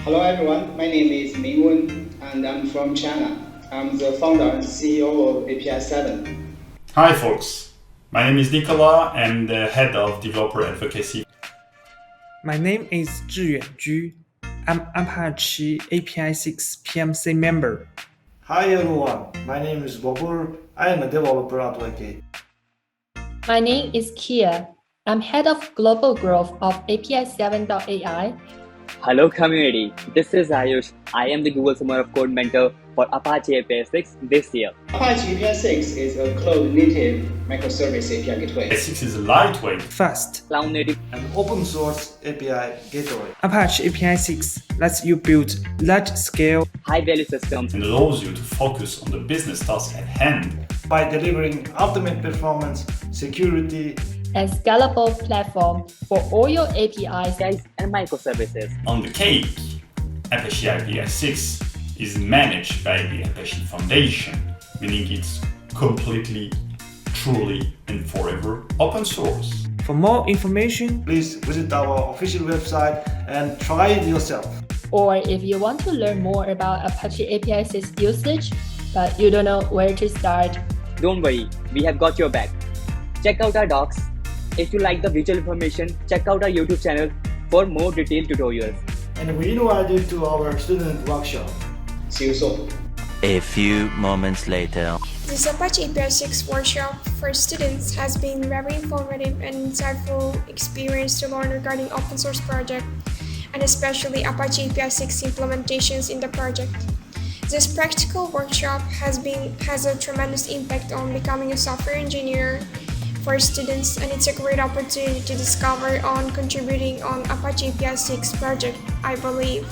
Hello everyone, my name is Mingwen and I'm from China. I'm the founder and CEO of API 7. Hi folks, my name is Nicola and the head of developer advocacy. My name is Zhiyuan Ju. I'm Apache APISIX PMC member. Hi everyone, my name is Bobur. I am a developer advocate. My name is Kia. I'm head of global growth of API 7.ai. Hello community, this is Ayush. I am the Google Summer of Code mentor for Apache APISIX this year. Apache APISIX is a cloud-native microservice API gateway. APISIX is lightweight, Fast. Cloud native An open source API gateway. Apache APISIX lets you build large-scale, high-value systems and allows you to focus on the business task at hand. By delivering ultimate performance, security, and scalable platform for all your APIs and microservices. On the cake, Apache APISIX is managed by the Apache Foundation, meaning it's completely, truly, and forever open source. For more information, please visit our official website and try it yourself. Or if you want to learn more about Apache APISIX usage, but you don't know where to start, don't worry, we have got your back. Check out our docs. If you like the visual information, check out our YouTube channel for more detailed tutorials. And we invite you to our student workshop. See you soon. A few moments later. This Apache APISIX workshop for students has been very informative and insightful experience to learn regarding open source project and especially Apache APISIX implementations in the project. This practical workshop has a tremendous impact on becoming a software engineer for students, and it's a great opportunity to discover on contributing on Apache APISIX project, I believe.